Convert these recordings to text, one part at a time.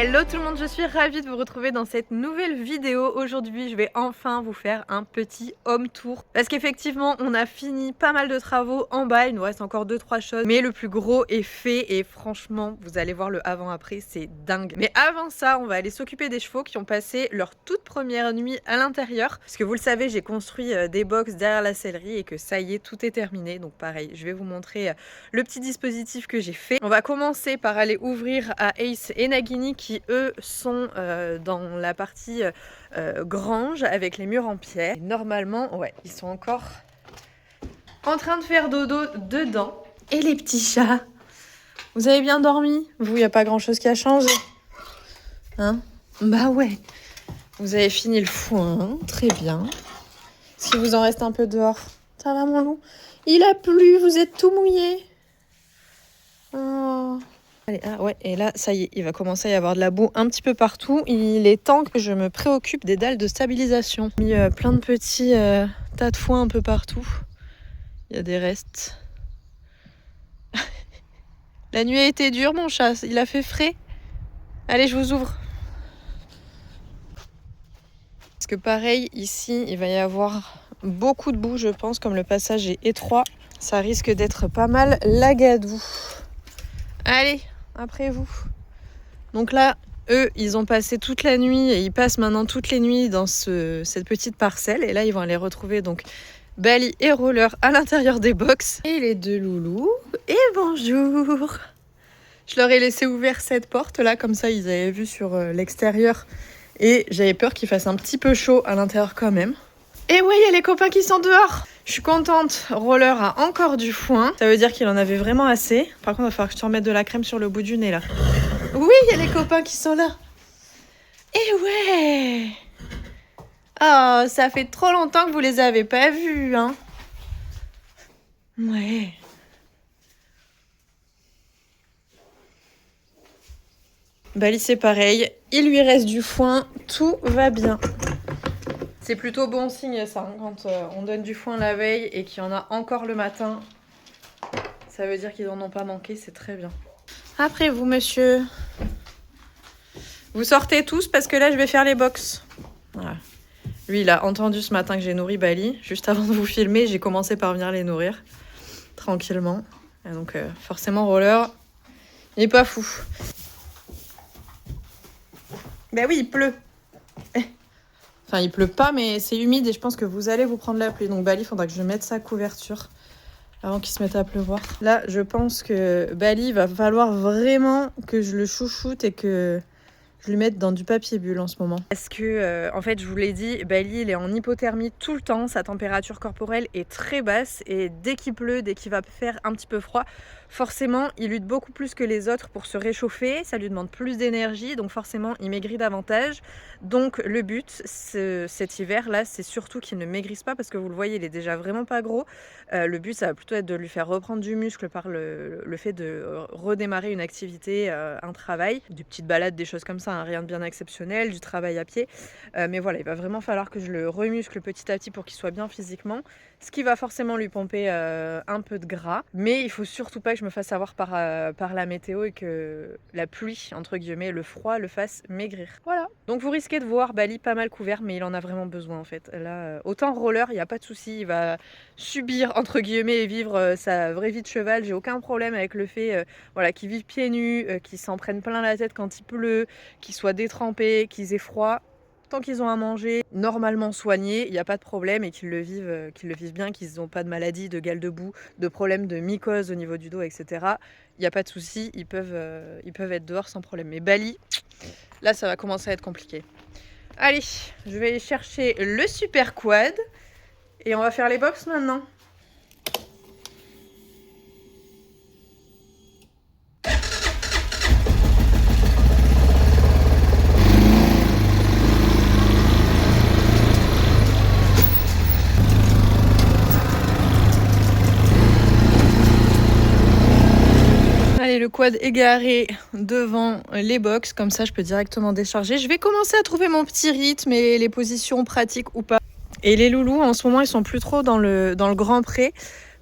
Hello tout le monde, je suis ravie de vous retrouver dans cette nouvelle vidéo. Aujourd'hui je vais enfin vous faire un petit home tour parce qu'effectivement on a fini pas mal de travaux en bas, il nous reste encore 2-3 choses mais le plus gros est fait et franchement vous allez voir le avant après, c'est dingue. Mais avant ça on va aller s'occuper des chevaux qui ont passé leur toute première nuit à l'intérieur parce que vous le savez j'ai construit des box derrière la sellerie et que ça y est tout est terminé. Donc pareil je vais vous montrer le petit dispositif que j'ai fait. On va commencer par aller ouvrir à Ace et Nagini qui eux sont dans la partie grange avec les murs en pierre. Et normalement, ouais, ils sont encore en train de faire dodo dedans. Et les petits chats, vous avez bien dormi? Vous, il n'y a pas grand chose qui a changé. Hein? Bah ouais. Vous avez fini le foin, très bien. Est-ce qu'il vous en reste un peu dehors? Ça va mon loup? Il a plu, vous êtes tout mouillé. Oh. Allez, ah ouais, et là, ça y est, il va commencer à y avoir de la boue un petit peu partout. Il est temps que je me préoccupe des dalles de stabilisation. J'ai mis plein de petits tas de foin un peu partout. Il y a des restes. La nuit a été dure, mon chat. Il a fait frais. Allez, je vous ouvre. Parce que pareil, ici, il va y avoir beaucoup de boue, je pense. Comme le passage est étroit, ça risque d'être pas mal lagadou. Allez, après vous. Donc là, eux, ils ont passé toute la nuit et ils passent maintenant toutes les nuits dans cette petite parcelle. Et là, ils vont aller retrouver donc Bali et Roller à l'intérieur des box. Et les deux loulous. Et bonjour. Je leur ai laissé ouvert cette porte là, comme ça ils avaient vu sur l'extérieur. Et j'avais peur qu'il fasse un petit peu chaud à l'intérieur quand même. Et ouais, il y a les copains qui sont dehors. Je suis contente, Roller a encore du foin. Ça veut dire qu'il en avait vraiment assez. Par contre, il va falloir que je te remette de la crème sur le bout du nez là. Oui, il y a les copains qui sont là. Et ouais. Oh, ça fait trop longtemps que vous les avez pas vus, hein. Ouais. Bali, c'est pareil. Il lui reste du foin. Tout va bien. C'est plutôt bon signe ça, hein, quand on donne du foin la veille et qu'il y en a encore le matin. Ça veut dire qu'ils n'en ont pas manqué, c'est très bien. Après vous, monsieur. Vous sortez tous parce que là, je vais faire les box. Voilà. Lui, il a entendu ce matin que j'ai nourri Bali. Juste avant de vous filmer, j'ai commencé par venir les nourrir. Tranquillement. Et donc, forcément, Roller, il est pas fou. Ben oui, il pleut. Enfin, il pleut pas, mais c'est humide et je pense que vous allez vous prendre la pluie. Donc, Bali, il faudra que je mette sa couverture avant qu'il se mette à pleuvoir. Là, je pense que Bali, va falloir vraiment que je le chouchoute et que je lui mette dans du papier bulle en ce moment. Parce que, en fait, je vous l'ai dit, Bali, il est en hypothermie tout le temps. Sa température corporelle est très basse et dès qu'il pleut, dès qu'il va faire un petit peu froid, forcément, il lutte beaucoup plus que les autres pour se réchauffer. Ça lui demande plus d'énergie, donc forcément, il maigrit davantage. Donc, le but, cet hiver-là, c'est surtout qu'il ne maigrisse pas parce que vous le voyez, il est déjà vraiment pas gros. Le but, ça va plutôt être de lui faire reprendre du muscle par le fait de redémarrer une activité, un travail, des petites balades, des choses comme ça, hein, rien de bien exceptionnel, du travail à pied. Mais voilà, il va vraiment falloir que je le remuscle petit à petit pour qu'il soit bien physiquement. Ce qui va forcément lui pomper un peu de gras. Mais il faut surtout pas que je me fasse avoir par la météo et que la pluie, entre guillemets, le froid le fasse maigrir. Voilà. Donc vous risquez de voir Bali pas mal couvert, mais il en a vraiment besoin en fait. Là, autant Roller, il n'y a pas de souci, il va subir, entre guillemets, et vivre sa vraie vie de cheval. J'ai aucun problème avec le fait voilà, qu'il vive pieds nus, qu'il s'en prenne plein la tête quand il pleut, qu'ils soient détrempés, qu'ils aient froid. Tant qu'ils ont à manger, normalement soignés, il n'y a pas de problème et qu'ils le vivent bien, qu'ils n'ont pas de maladie, de gale de boue, de problèmes de mycose au niveau du dos, etc. Il n'y a pas de souci, ils peuvent être dehors sans problème. Mais Bali, là ça va commencer à être compliqué. Allez, je vais aller chercher le super quad et on va faire les box maintenant. Le quad égaré devant les box, comme ça je peux directement décharger. Je vais commencer à trouver mon petit rythme et les positions pratiques ou pas. Et les loulous en ce moment ils sont plus trop dans le grand pré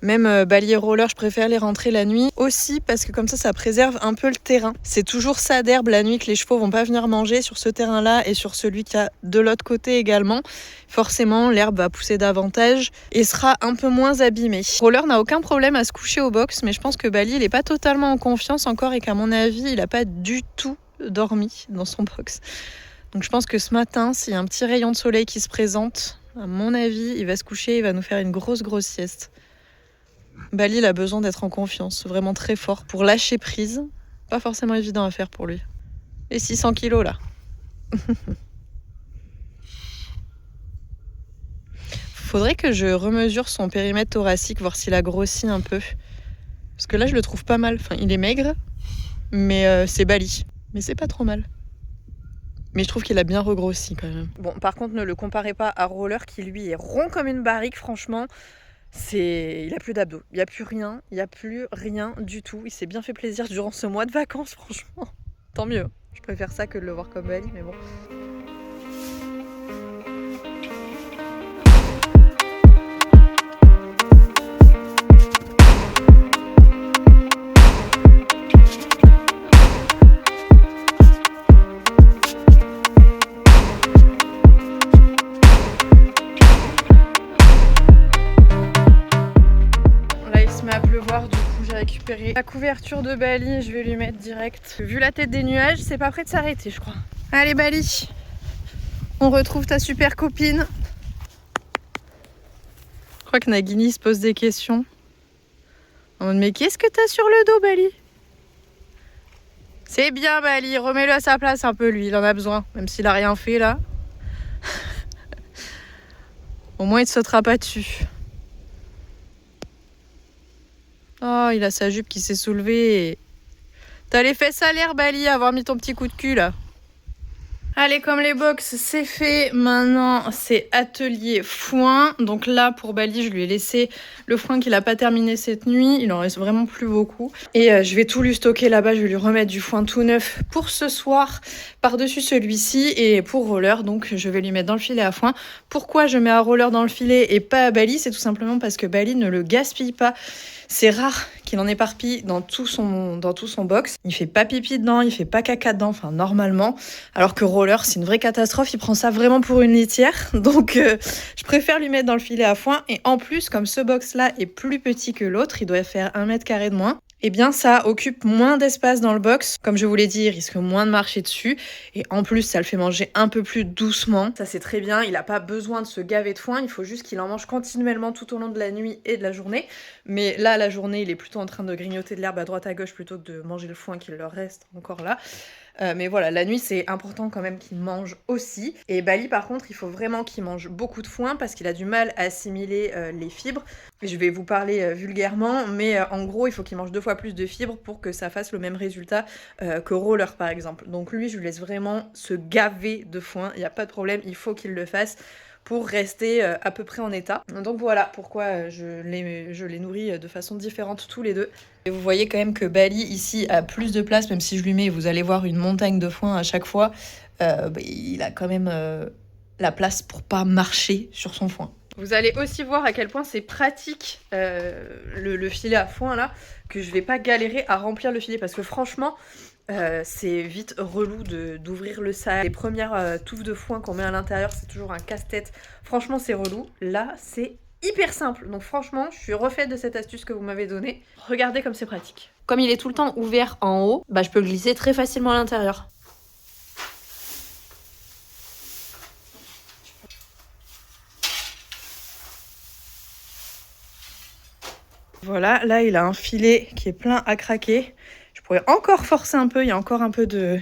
Même Bali et roller, je préfère les rentrer la nuit aussi parce que comme ça préserve un peu le terrain. C'est toujours ça d'herbe la nuit que les chevaux vont pas venir manger sur ce terrain-là et sur celui qu'il y a de l'autre côté également. Forcément, l'herbe va pousser davantage et sera un peu moins abîmée. Roller n'a aucun problème à se coucher au box, mais je pense que Bali, il est pas totalement en confiance encore et qu'à mon avis, il a pas du tout dormi dans son box. Donc je pense que ce matin, s'il y a un petit rayon de soleil qui se présente, à mon avis, il va se coucher, il va nous faire une grosse sieste. Bali, il a besoin d'être en confiance, vraiment très fort, pour lâcher prise. Pas forcément évident à faire pour lui. Les 600 kilos, là. Faudrait que je remesure son périmètre thoracique, voir s'il a grossi un peu. Parce que là, je le trouve pas mal. Enfin, il est maigre, mais c'est Bali. Mais c'est pas trop mal. Mais je trouve qu'il a bien regrossi quand même. Bon, par contre, ne le comparez pas à Roller qui lui est rond comme une barrique, franchement. Il a plus d'abdos, il n'y a plus rien, du tout. Il s'est bien fait plaisir durant ce mois de vacances, franchement. Tant mieux. Je préfère ça que de le voir comme Bali, mais bon. Récupérer la couverture de Bali, je vais lui mettre direct. Vu la tête des nuages, c'est pas prêt de s'arrêter, je crois. Allez Bali, on retrouve ta super copine. Je crois que Nagini se pose des questions. En mode, mais qu'est-ce que t'as sur le dos, Bali? C'est bien Bali, remets-le à sa place un peu lui, il en a besoin, même s'il a rien fait là. Au moins il ne sautera pas dessus. Oh, il a sa jupe qui s'est soulevée. T'as les fesses à l'air, Bali, avoir mis ton petit coup de cul, là. Allez, comme les box, c'est fait. Maintenant, c'est atelier foin. Donc là, pour Bali, je lui ai laissé le foin qu'il n'a pas terminé cette nuit. Il en reste vraiment plus beaucoup. Et je vais tout lui stocker là-bas. Je vais lui remettre du foin tout neuf pour ce soir, par-dessus celui-ci. Et pour Roller, donc, je vais lui mettre dans le filet à foin. Pourquoi je mets à Roller dans le filet et pas à Bali? C'est tout simplement parce que Bali ne le gaspille pas. C'est rare qu'il en éparpille dans tout son box. Il fait pas pipi dedans, il fait pas caca dedans, enfin normalement. Alors que Roller, c'est une vraie catastrophe, il prend ça vraiment pour une litière. Donc je préfère lui mettre dans le filet à foin. Et en plus, comme ce box-là est plus petit que l'autre, il doit faire 1 mètre carré de moins. Eh bien, ça occupe moins d'espace dans le box. Comme je vous l'ai dit, il risque moins de marcher dessus. Et en plus, ça le fait manger un peu plus doucement. Ça, c'est très bien. Il n'a pas besoin de se gaver de foin. Il faut juste qu'il en mange continuellement tout au long de la nuit et de la journée. Mais là, la journée, il est plutôt en train de grignoter de l'herbe à droite à gauche plutôt que de manger le foin qu'il leur reste encore là. Mais voilà, la nuit, c'est important quand même qu'il mange aussi. Et Bali, par contre, il faut vraiment qu'il mange beaucoup de foin parce qu'il a du mal à assimiler les fibres. Je vais vous parler vulgairement, mais en gros, il faut qu'il mange 2 fois plus de fibres pour que ça fasse le même résultat que Roller, par exemple. Donc lui, je lui laisse vraiment se gaver de foin. Il n'y a pas de problème, il faut qu'il le fasse pour rester à peu près en état. Donc voilà pourquoi je les nourris de façon différente tous les deux. Et vous voyez quand même que Bali ici a plus de place, même si je lui mets, vous allez voir une montagne de foin à chaque fois, il a quand même la place pour pas marcher sur son foin. Vous allez aussi voir à quel point c'est pratique le filet à foin là, que je vais pas galérer à remplir le filet parce que franchement c'est vite relou d'ouvrir le sac. Les premières touffes de foin qu'on met à l'intérieur, c'est toujours un casse-tête. Franchement, c'est relou. Là, c'est hyper simple. Donc franchement, je suis refaite de cette astuce que vous m'avez donnée. Regardez comme c'est pratique. Comme il est tout le temps ouvert en haut, bah, je peux le glisser très facilement à l'intérieur. Voilà, là, il a un filet qui est plein à craquer. Je pourrais encore forcer un peu, il y a encore un peu de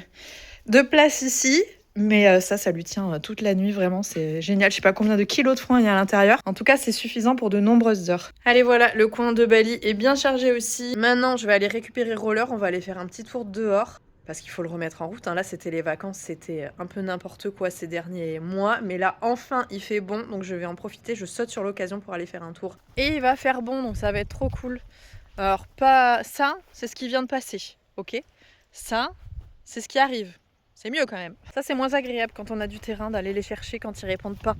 place ici. Mais ça lui tient toute la nuit, vraiment, c'est génial. Je sais pas combien de kilos de foin il y a à l'intérieur. En tout cas, c'est suffisant pour de nombreuses heures. Allez, voilà, le coin de Bali est bien chargé aussi. Maintenant, je vais aller récupérer Roller, on va aller faire un petit tour dehors. Parce qu'il faut le remettre en route. Là, c'était les vacances, c'était un peu n'importe quoi ces derniers mois. Mais là, enfin, il fait bon, donc je vais en profiter. Je saute sur l'occasion pour aller faire un tour. Et il va faire bon, donc ça va être trop cool. Alors, pas ça, c'est ce qui vient de passer, ok? Ça, c'est ce qui arrive. C'est mieux quand même. Ça, c'est moins agréable quand on a du terrain d'aller les chercher quand ils répondent pas.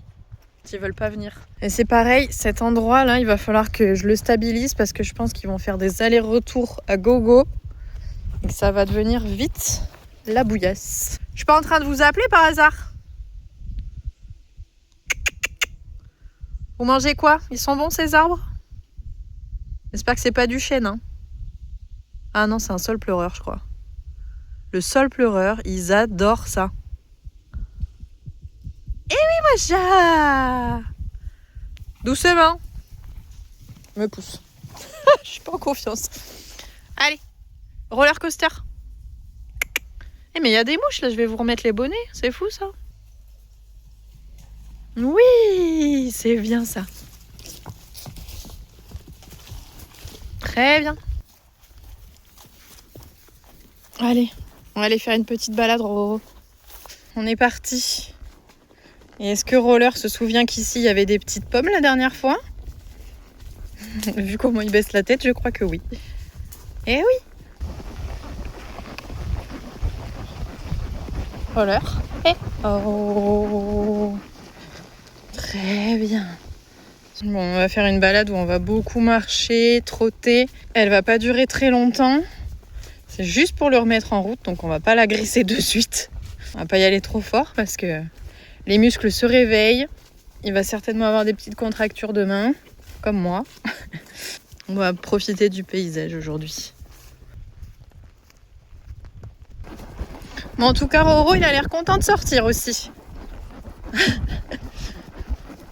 Ils veulent pas venir. Et c'est pareil, cet endroit là, il va falloir que je le stabilise parce que je pense qu'ils vont faire des allers-retours à gogo et que ça va devenir vite la bouillasse. Je suis pas en train de vous appeler par hasard? Vous mangez quoi? Ils sont bons ces arbres? J'espère que c'est pas du chêne, hein. Ah non, c'est un saule pleureur, je crois. Le saule pleureur, ils adorent ça. Eh oui, Macha! Doucement. Je me pousse. Je suis pas en confiance. Allez, roller coaster. Eh mais il y a des mouches là, je vais vous remettre les bonnets. C'est fou ça. Oui, c'est bien ça. Très bien. Allez, on va aller faire une petite balade, Roro. On est parti. Et est-ce que Roller se souvient qu'ici il y avait des petites pommes la dernière fois? Vu comment il baisse la tête, je crois que oui. Eh oui. Roller. Eh. Oh. Très bien. Bon, on va faire une balade où on va beaucoup marcher, trotter. Elle va pas durer très longtemps. C'est juste pour le remettre en route, donc on va pas la grisser de suite. On va pas y aller trop fort parce que les muscles se réveillent. Il va certainement avoir des petites contractures demain, comme moi. On va profiter du paysage aujourd'hui. Bon, en tout cas, Roro, il a l'air content de sortir aussi.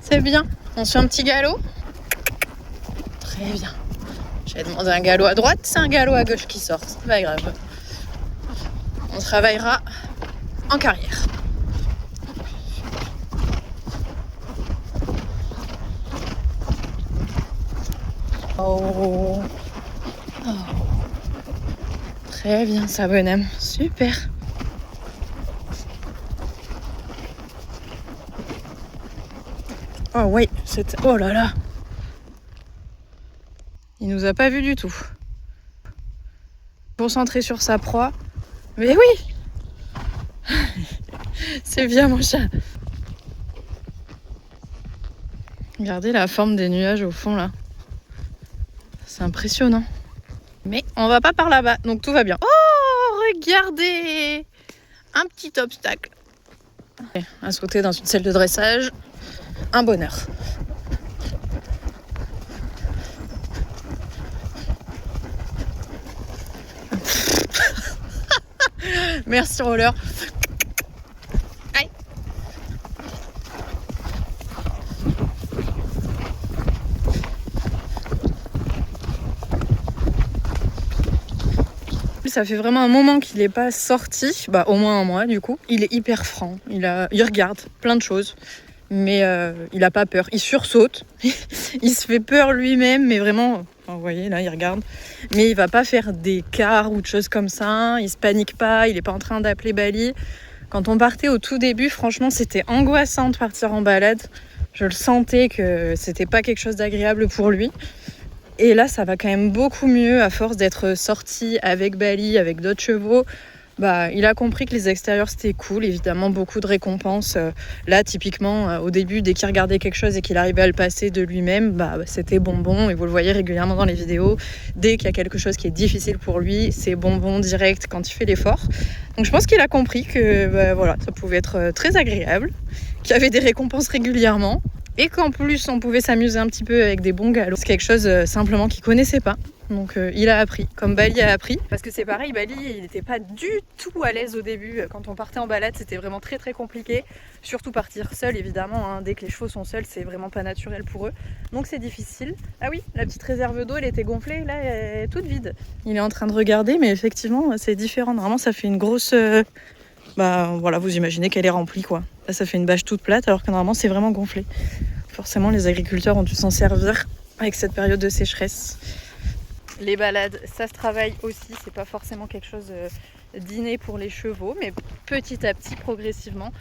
C'est bien. On se fait un petit galop? Très bien. J'avais demandé un galop à droite, c'est un galop à gauche qui sort. C'est pas grave. On travaillera en carrière. Oh. Oh. Très bien ça, bonhomme. Super. Oh oui, c'était... Oh là là. Il nous a pas vu du tout. Concentré sur sa proie. Mais oui. C'est bien mon chat. Regardez la forme des nuages au fond là. C'est impressionnant. Mais on va pas par là-bas, donc tout va bien. Oh, regardez! Un petit obstacle. À sauter dans une selle de dressage. Un bonheur. Merci Roller. Aïe. Ça fait vraiment un moment qu'il n'est pas sorti, bah au moins un mois du coup. Il est hyper franc, il regarde plein de choses, mais il a pas peur, il sursaute, il se fait peur lui-même, mais vraiment, vous voyez là il regarde, mais il va pas faire d'écart ou de choses comme ça, il se panique pas, il est pas en train d'appeler Bali. Quand on partait au tout début, franchement c'était angoissant de partir en balade, je le sentais que c'était pas quelque chose d'agréable pour lui. Et là, ça va quand même beaucoup mieux à force d'être sorti avec Bali, avec d'autres chevaux. Bah, il a compris que les extérieurs c'était cool, évidemment beaucoup de récompenses. Là, typiquement, au début, dès qu'il regardait quelque chose et qu'il arrivait à le passer de lui-même, bah, c'était bonbon. Et vous le voyez régulièrement dans les vidéos. Dès qu'il y a quelque chose qui est difficile pour lui, c'est bonbon direct quand il fait l'effort. Donc je pense qu'il a compris que bah, voilà, ça pouvait être très agréable, qu'il y avait des récompenses régulièrement. Et qu'en plus on pouvait s'amuser un petit peu avec des bons galops. C'est quelque chose simplement qu'il connaissait pas. Donc il a appris, comme Bali a appris. Parce que c'est pareil, Bali il n'était pas du tout à l'aise au début. Quand on partait en balade c'était vraiment très très compliqué. Surtout partir seul évidemment, hein. Dès que les chevaux sont seuls c'est vraiment pas naturel pour eux. Donc c'est difficile. Ah oui, la petite réserve d'eau elle était gonflée, là elle est toute vide. Il est en train de regarder mais effectivement c'est différent. Normalement ça fait une grosse... Bah voilà, vous imaginez qu'elle est remplie quoi. Là ça fait une bâche toute plate alors que normalement c'est vraiment gonflé. Forcément les agriculteurs ont dû s'en servir avec cette période de sécheresse. Les balades, ça se travaille aussi, c'est pas forcément quelque chose d'inné pour les chevaux, mais petit à petit, progressivement,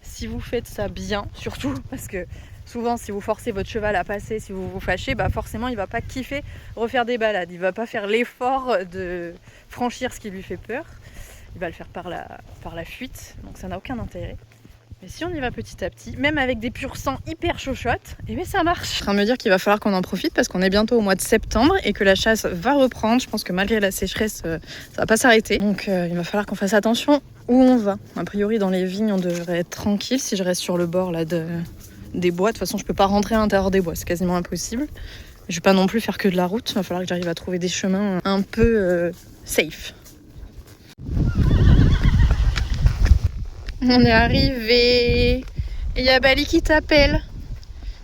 si vous faites ça bien, surtout parce que souvent si vous forcez votre cheval à passer, si vous vous fâchez, bah forcément il va pas kiffer refaire des balades, il va pas faire l'effort de franchir ce qui lui fait peur. Il va le faire par la fuite, donc ça n'a aucun intérêt. Mais si on y va petit à petit, même avec des pur sang hyper chochottes, et bien ça marche. Je suis en train de me dire qu'il va falloir qu'on en profite parce qu'on est bientôt au mois de septembre et que la chasse va reprendre. Je pense que malgré la sécheresse, ça va pas s'arrêter. Donc il va falloir qu'on fasse attention où on va. A priori dans les vignes, on devrait être tranquille si je reste sur le bord là des bois. De toute façon, je peux pas rentrer à l'intérieur des bois, c'est quasiment impossible. Je vais pas non plus faire que de la route. Il va falloir que j'arrive à trouver des chemins un peu safe. On est arrivé. Et il y a Bali qui t'appelle,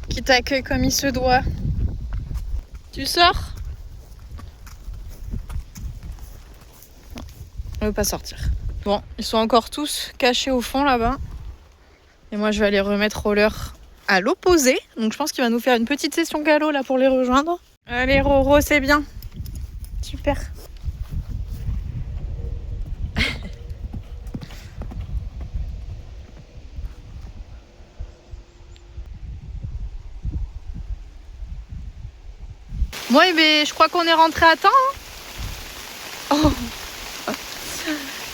qui t'accueille comme il se doit. Tu sors? On veut pas sortir. Bon, ils sont encore tous cachés au fond là-bas. Et moi, je vais aller remettre Roller à l'opposé. Donc je pense qu'il va nous faire une petite session galop là pour les rejoindre. Allez Roro, c'est bien. Super. Moi, je crois qu'on est rentré à temps. Oh.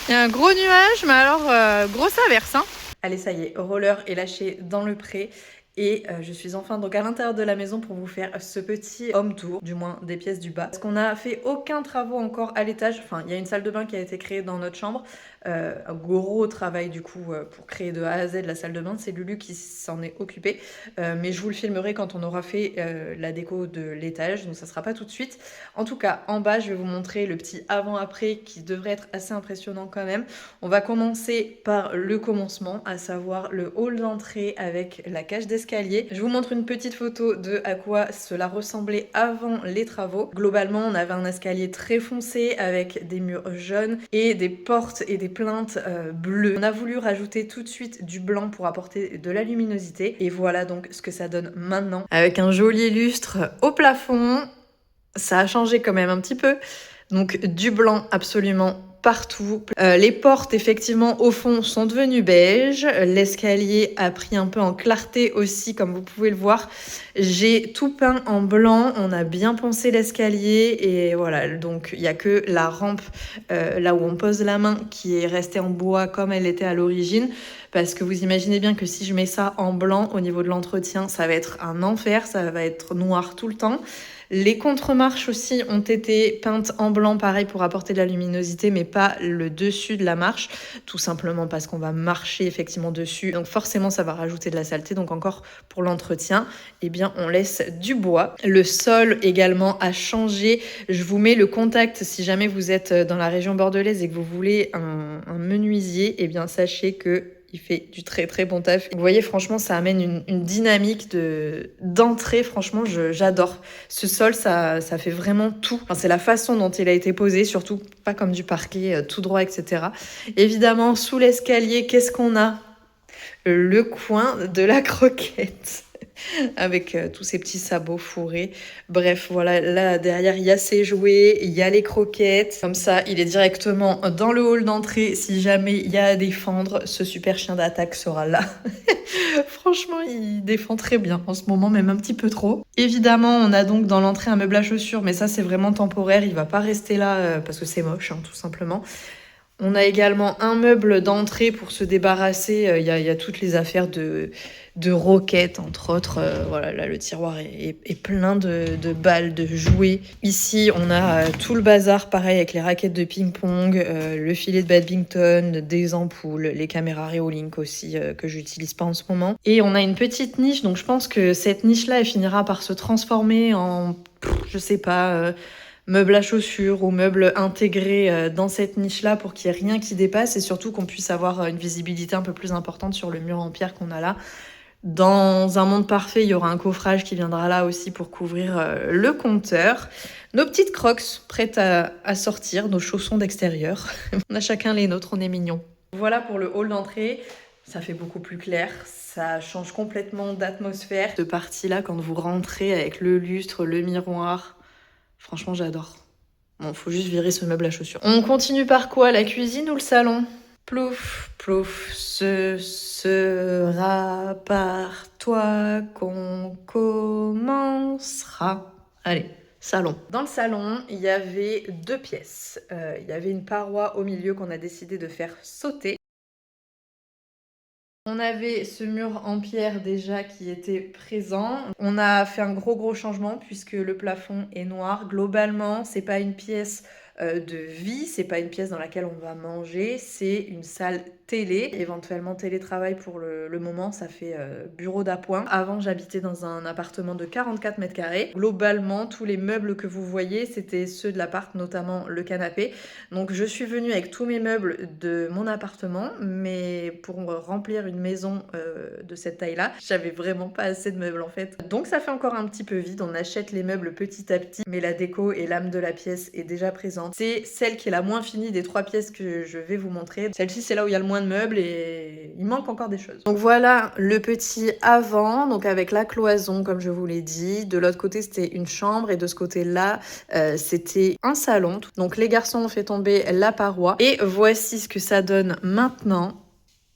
Il y a un gros nuage, mais alors grosse averse. Hein. Allez, ça y est, Roller est lâché dans le pré. Et je suis enfin donc à l'intérieur de la maison pour vous faire ce petit home tour, du moins des pièces du bas. Parce qu'on n'a fait aucun travaux encore à l'étage. Enfin, il y a une salle de bain qui a été créée dans notre chambre. Un gros travail du coup pour créer de A à Z la salle de bain. C'est Lulu qui s'en est occupée. Mais je vous le filmerai quand on aura fait la déco de l'étage. Donc ça sera pas tout de suite. En tout cas, en bas, je vais vous montrer le petit avant-après qui devrait être assez impressionnant quand même. On va commencer par le commencement, à savoir le hall d'entrée avec la cage d'escalier. Je vous montre une petite photo de à quoi cela ressemblait avant les travaux. Globalement, on avait un escalier très foncé avec des murs jaunes et des portes et des plinthes bleues. On a voulu rajouter tout de suite du blanc pour apporter de la luminosité. Et voilà donc ce que ça donne maintenant. Avec un joli lustre au plafond. Ça a changé quand même un petit peu. Donc du blanc absolument partout. Les portes effectivement au fond sont devenues beige. L'escalier a pris un peu en clarté aussi comme vous pouvez le voir. J'ai tout peint en blanc. On a bien poncé l'escalier et voilà. Donc il n'y a que la rampe là où on pose la main qui est restée en bois comme elle était à l'origine. Parce que vous imaginez bien que si je mets ça en blanc au niveau de l'entretien, ça va être un enfer. Ça va être noir tout le temps. Les contre-marches aussi ont été peintes en blanc, pareil, pour apporter de la luminosité, mais pas le dessus de la marche, tout simplement parce qu'on va marcher effectivement dessus. Donc forcément, ça va rajouter de la saleté. Donc encore pour l'entretien, eh bien, on laisse du bois. Le sol également a changé. Je vous mets le contact si jamais vous êtes dans la région bordelaise et que vous voulez un menuisier. Eh bien, sachez que il fait du très très bon taf. Vous voyez, franchement, ça amène une dynamique d'entrée. Franchement, j'adore. Ce sol, ça fait vraiment tout. Enfin, c'est la façon dont il a été posé, surtout pas comme du parquet tout droit, etc. Évidemment, sous l'escalier, qu'est-ce qu'on a? Le coin de la croquette. Avec tous ces petits sabots fourrés. Bref, voilà, là derrière il y a ses jouets, il y a les croquettes. Comme ça, il est directement dans le hall d'entrée. Si jamais il y a à défendre, ce super chien d'attaque sera là. Franchement, il défend très bien en ce moment, même un petit peu trop. Évidemment, on a donc dans l'entrée un meuble à chaussures, mais ça c'est vraiment temporaire. Il va pas rester là parce que c'est moche, hein, tout simplement. On a également un meuble d'entrée pour se débarrasser. Il y a toutes les affaires de roquettes, entre autres. Voilà, là, le tiroir est plein de balles, de jouets. Ici, on a tout le bazar, pareil, avec les raquettes de ping-pong, le filet de badminton, des ampoules, les caméras Reolink aussi, que j'utilise pas en ce moment. Et on a une petite niche, donc je pense que cette niche-là, elle finira par se transformer en, je sais pas... meubles à chaussures ou meubles intégrés dans cette niche-là pour qu'il n'y ait rien qui dépasse et surtout qu'on puisse avoir une visibilité un peu plus importante sur le mur en pierre qu'on a là. Dans un monde parfait, il y aura un coffrage qui viendra là aussi pour couvrir le compteur. Nos petites crocs prêtes à sortir, nos chaussons d'extérieur. On a chacun les nôtres, on est mignons. Voilà pour le hall d'entrée. Ça fait beaucoup plus clair, ça change complètement d'atmosphère. Cette partie-là, quand vous rentrez avec le lustre, le miroir... Franchement, j'adore. Bon, faut juste virer ce meuble à chaussures. On continue par quoi? La cuisine ou le salon? Plouf, plouf, ce sera par toi qu'on commencera. Allez, salon. Dans le salon, il y avait 2 pièces. Il y avait une paroi au milieu qu'on a décidé de faire sauter. On avait ce mur en pierre déjà qui était présent. On a fait un gros changement puisque le plafond est noir. Globalement, c'est pas une pièce de vie, c'est pas une pièce dans laquelle on va manger, c'est une salle télé, éventuellement télétravail pour le moment, ça fait bureau d'appoint. Avant, j'habitais dans un appartement de 44 mètres carrés. Globalement, tous les meubles que vous voyez, c'était ceux de l'appart, notamment le canapé. Donc je suis venue avec tous mes meubles de mon appartement, mais pour remplir une maison de cette taille-là, j'avais vraiment pas assez de meubles en fait. Donc ça fait encore un petit peu vide, on achète les meubles petit à petit, mais la déco et l'âme de la pièce est déjà présente. C'est celle qui est la moins finie des 3 pièces que je vais vous montrer. Celle-ci, c'est là où il y a le moins de meubles et il manque encore des choses. Donc voilà le petit avant, donc avec la cloison comme je vous l'ai dit. De l'autre côté, c'était une chambre et de ce côté-là, c'était un salon. Donc les garçons ont fait tomber la paroi et voici ce que ça donne maintenant.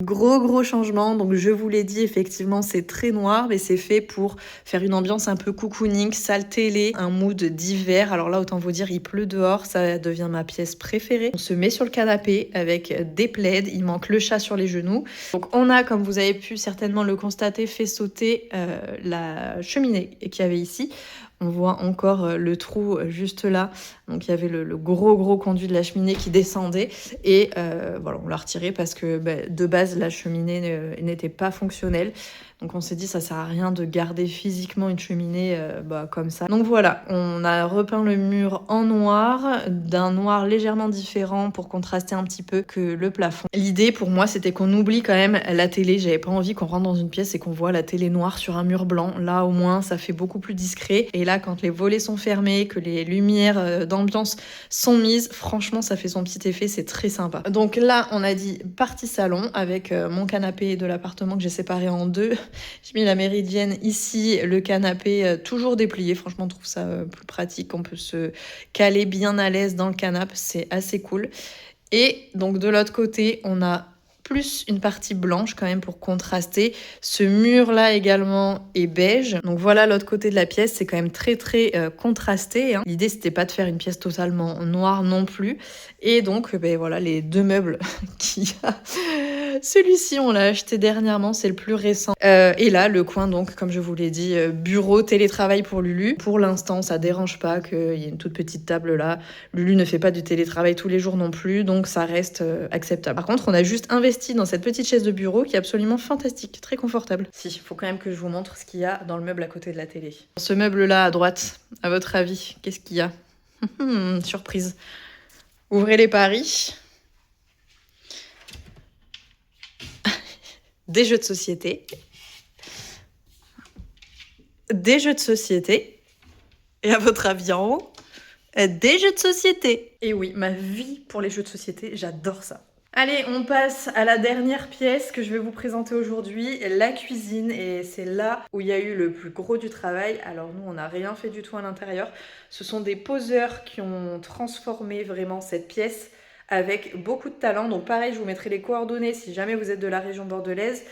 Gros changement, donc je vous l'ai dit, effectivement c'est très noir, mais c'est fait pour faire une ambiance un peu cocooning, salle télé, un mood d'hiver. Alors là, autant vous dire, il pleut dehors, ça devient ma pièce préférée. On se met sur le canapé avec des plaids, il manque le chat sur les genoux. Donc on a, comme vous avez pu certainement le constater, fait sauter la cheminée qu'il y avait ici. On voit encore le trou juste là. Donc il y avait le gros conduit de la cheminée qui descendait. Et voilà, on l'a retiré parce que de base, la cheminée n'était pas fonctionnelle. Donc on s'est dit, ça sert à rien de garder physiquement une cheminée comme ça. Donc voilà, on a repeint le mur en noir, d'un noir légèrement différent pour contraster un petit peu que le plafond. L'idée pour moi, c'était qu'on oublie quand même la télé. J'avais pas envie qu'on rentre dans une pièce et qu'on voit la télé noire sur un mur blanc. Là, au moins, ça fait beaucoup plus discret. Et là, quand les volets sont fermés, que les lumières d'ambiance sont mises, franchement, ça fait son petit effet. C'est très sympa. Donc là, on a dit partie salon avec mon canapé de l'appartement que j'ai séparé en deux. J'ai mis la méridienne ici, le canapé toujours déplié. Franchement, on trouve ça plus pratique. On peut se caler bien à l'aise dans le canapé. C'est assez cool. Et donc de l'autre côté, on a plus une partie blanche quand même pour contraster. Ce mur-là également est beige. Donc voilà l'autre côté de la pièce, c'est quand même très contrasté. Hein. L'idée, c'était pas de faire une pièce totalement noire non plus. Et donc, voilà les deux meubles qu'il y a. Celui-ci, on l'a acheté dernièrement, c'est le plus récent. Et là, le coin, donc, comme je vous l'ai dit, bureau, télétravail pour Lulu. Pour l'instant, ça dérange pas qu'il y ait une toute petite table là. Lulu ne fait pas du télétravail tous les jours non plus, donc ça reste acceptable. Par contre, on a juste investi dans cette petite chaise de bureau qui est absolument fantastique, très confortable. Si, il faut quand même que je vous montre ce qu'il y a dans le meuble à côté de la télé. Ce meuble-là, à droite, à votre avis, qu'est-ce qu'il y a? Surprise. Ouvrez les paris. Des jeux de société. Des jeux de société. Et à votre avis en haut, des jeux de société. Et oui, ma vie pour les jeux de société, j'adore ça. Allez, on passe à la dernière pièce que je vais vous présenter aujourd'hui, la cuisine. Et c'est là où il y a eu le plus gros du travail. Alors nous, on n'a rien fait du tout à l'intérieur. Ce sont des poseurs qui ont transformé vraiment cette pièce avec beaucoup de talent. Donc pareil, je vous mettrai les coordonnées si jamais vous êtes de la région bordelaise.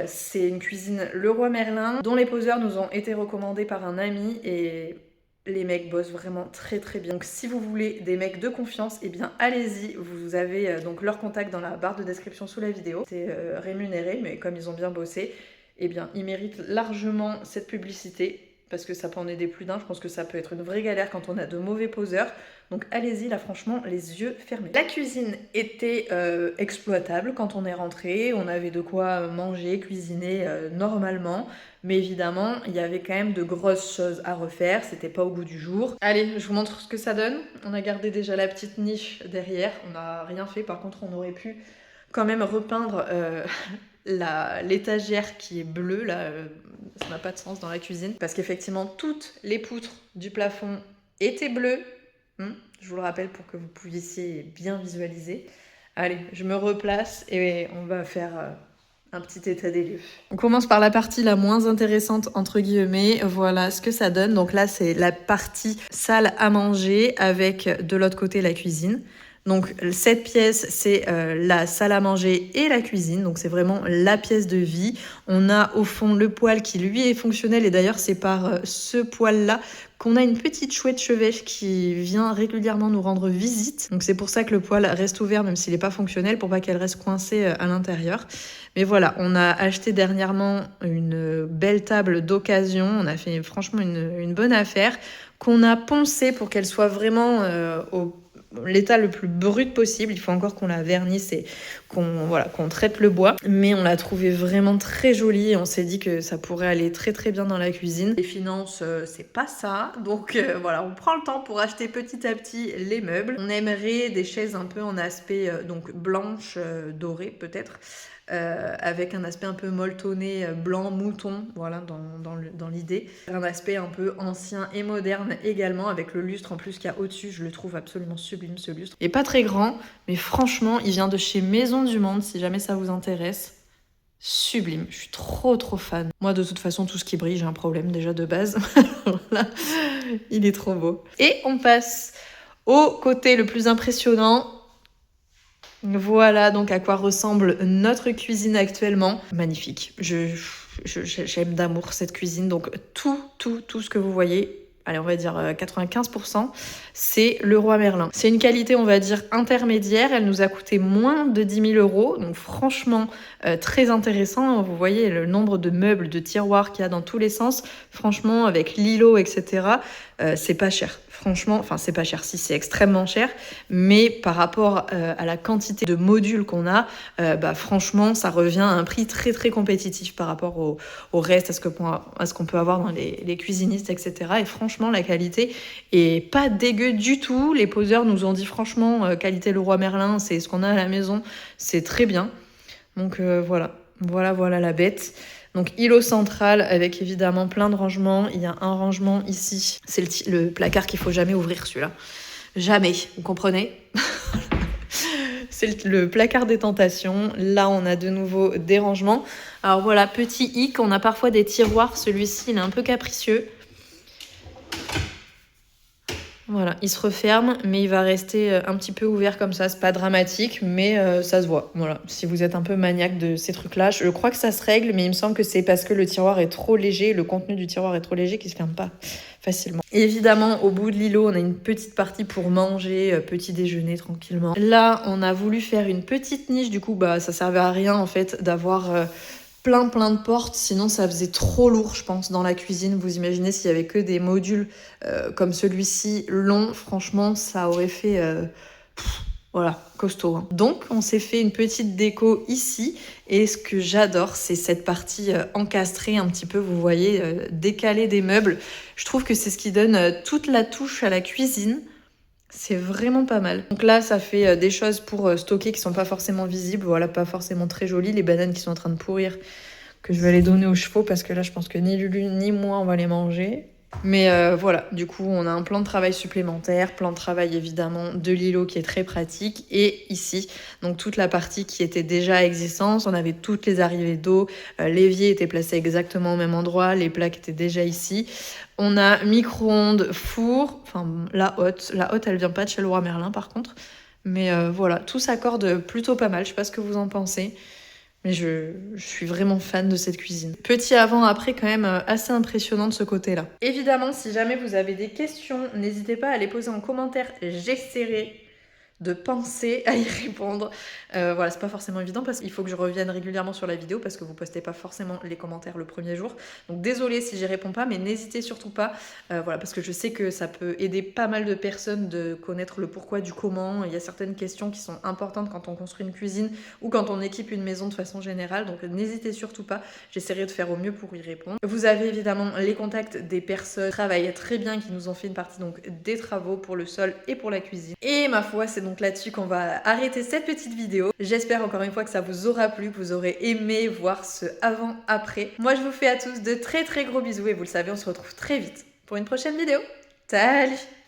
C'est une cuisine Leroy Merlin dont les poseurs nous ont été recommandés par un ami et les mecs bossent vraiment très bien. Donc si vous voulez des mecs de confiance, eh bien allez-y. Vous avez donc leur contact dans la barre de description sous la vidéo. C'est rémunéré, mais comme ils ont bien bossé, eh bien ils méritent largement cette publicité. Parce que ça peut en aider plus d'un, je pense que ça peut être une vraie galère quand on a de mauvais poseurs. Donc allez-y, là franchement, les yeux fermés. La cuisine était exploitable quand on est rentré, on avait de quoi manger, cuisiner normalement. Mais évidemment, il y avait quand même de grosses choses à refaire, c'était pas au goût du jour. Allez, je vous montre ce que ça donne. On a gardé déjà la petite niche derrière, on n'a rien fait. Par contre, on aurait pu quand même repeindre l'étagère qui est bleue, là, ça n'a pas de sens dans la cuisine. Parce qu'effectivement, toutes les poutres du plafond étaient bleues. Je vous le rappelle pour que vous puissiez bien visualiser. Allez, je me replace et on va faire un petit état des lieux. On commence par la partie la moins intéressante, entre guillemets. Voilà ce que ça donne. Donc là, c'est la partie salle à manger avec de l'autre côté la cuisine. Donc cette pièce, c'est la salle à manger et la cuisine, donc c'est vraiment la pièce de vie. On a au fond le poêle qui lui est fonctionnel, et d'ailleurs c'est par ce poêle-là qu'on a une petite chouette chevêche qui vient régulièrement nous rendre visite. Donc c'est pour ça que le poêle reste ouvert même s'il n'est pas fonctionnel, pour pas qu'elle reste coincée à l'intérieur. Mais voilà, on a acheté dernièrement une belle table d'occasion, on a fait franchement une bonne affaire, qu'on a poncée pour qu'elle soit vraiment au l'état le plus brut possible. Il faut encore qu'on la vernisse et qu'on traite le bois, mais on l'a trouvé vraiment très jolie et on s'est dit que ça pourrait aller très très bien dans la cuisine. Les finances, c'est pas ça, donc voilà, on prend le temps pour acheter petit à petit les meubles. On aimerait des chaises un peu en aspect donc blanche, dorée peut-être, avec un aspect un peu molletonné, blanc, mouton, voilà, dans l'idée. Un aspect un peu ancien et moderne également, avec le lustre en plus qu'il y a au-dessus. Je le trouve absolument sublime, ce lustre. Il est pas très grand, mais franchement, il vient de chez Maison du Monde, si jamais ça vous intéresse. Sublime, je suis trop fan. Moi, de toute façon, tout ce qui brille, j'ai un problème déjà de base. Voilà. Il est trop beau. Et on passe au côté le plus impressionnant. Voilà donc à quoi ressemble notre cuisine actuellement. Magnifique. J'aime d'amour cette cuisine. Donc tout ce que vous voyez, allez on va dire 95%, c'est Leroy Merlin. C'est une qualité on va dire intermédiaire. Elle nous a coûté moins de 10 000 €. Donc franchement très intéressant. Vous voyez le nombre de meubles, de tiroirs qu'il y a dans tous les sens. Franchement avec l'îlot etc. C'est pas cher. Franchement, enfin c'est pas cher, si c'est extrêmement cher, mais par rapport à la quantité de modules qu'on a, franchement ça revient à un prix très très compétitif par rapport au reste, à ce qu'on peut avoir dans les cuisinistes, etc. Et franchement la qualité est pas dégueu du tout. Les poseurs nous ont dit franchement qualité Leroy Merlin, c'est ce qu'on a à la maison, c'est très bien. Donc voilà la bête. Donc îlot central avec évidemment plein de rangements. Il y a un rangement ici. C'est le placard qu'il faut jamais ouvrir celui-là. Jamais, vous comprenez? C'est le placard des tentations. Là, on a de nouveau des rangements. Alors voilà, petit hic, on a parfois des tiroirs. Celui-ci, il est un peu capricieux. Voilà, il se referme, mais il va rester un petit peu ouvert comme ça. C'est pas dramatique, mais ça se voit. Voilà, si vous êtes un peu maniaque de ces trucs-là, je crois que ça se règle, mais il me semble que c'est parce que le tiroir est trop léger, le contenu du tiroir est trop léger qu'il se ferme pas facilement. Évidemment, au bout de l'îlot, on a une petite partie pour manger, petit déjeuner tranquillement. Là, on a voulu faire une petite niche, du coup, ça servait à rien en fait d'avoir plein de portes, sinon ça faisait trop lourd je pense dans la cuisine. Vous imaginez s'il y avait que des modules comme celui-ci long, franchement ça aurait fait voilà, costaud hein. Donc on s'est fait une petite déco ici, et ce que j'adore c'est cette partie encastrée un petit peu, vous voyez, décalée des meubles. Je trouve que c'est ce qui donne toute la touche à la cuisine. C'est vraiment pas mal. Donc là, ça fait des choses pour stocker qui sont pas forcément visibles. Voilà, pas forcément très jolies. Les bananes qui sont en train de pourrir, que je vais les donner aux chevaux parce que là, je pense que ni Lulu ni moi, on va les manger. Mais voilà, du coup, on a un plan de travail supplémentaire. Plan de travail, évidemment, de l'îlot qui est très pratique. Et ici, donc toute la partie qui était déjà existante. On avait toutes les arrivées d'eau. L'évier était placé exactement au même endroit. Les plaques étaient déjà ici. On a micro-ondes, four, enfin la hotte. La hotte, elle vient pas de chez Leroy Merlin par contre. Mais voilà, tout s'accorde plutôt pas mal. Je sais pas ce que vous en pensez. Mais je suis vraiment fan de cette cuisine. Petit avant-après quand même assez impressionnant de ce côté-là. Évidemment, si jamais vous avez des questions, n'hésitez pas à les poser en commentaire. J'essaierai de penser à y répondre. Voilà, c'est pas forcément évident parce qu'il faut que je revienne régulièrement sur la vidéo parce que vous postez pas forcément les commentaires le premier jour. Donc désolée si j'y réponds pas, mais n'hésitez surtout pas. Voilà, parce que je sais que ça peut aider pas mal de personnes de connaître le pourquoi du comment. Il y a certaines questions qui sont importantes quand on construit une cuisine ou quand on équipe une maison de façon générale. Donc n'hésitez surtout pas. J'essaierai de faire au mieux pour y répondre. Vous avez évidemment les contacts des personnes qui travaillent très bien, qui nous ont fait une partie donc des travaux pour le sol et pour la cuisine. Et ma foi, c'est donc là-dessus qu'on va arrêter cette petite vidéo. J'espère encore une fois que ça vous aura plu, que vous aurez aimé voir ce avant-après. Moi, je vous fais à tous de très gros bisous et vous le savez, on se retrouve très vite pour une prochaine vidéo. Salut!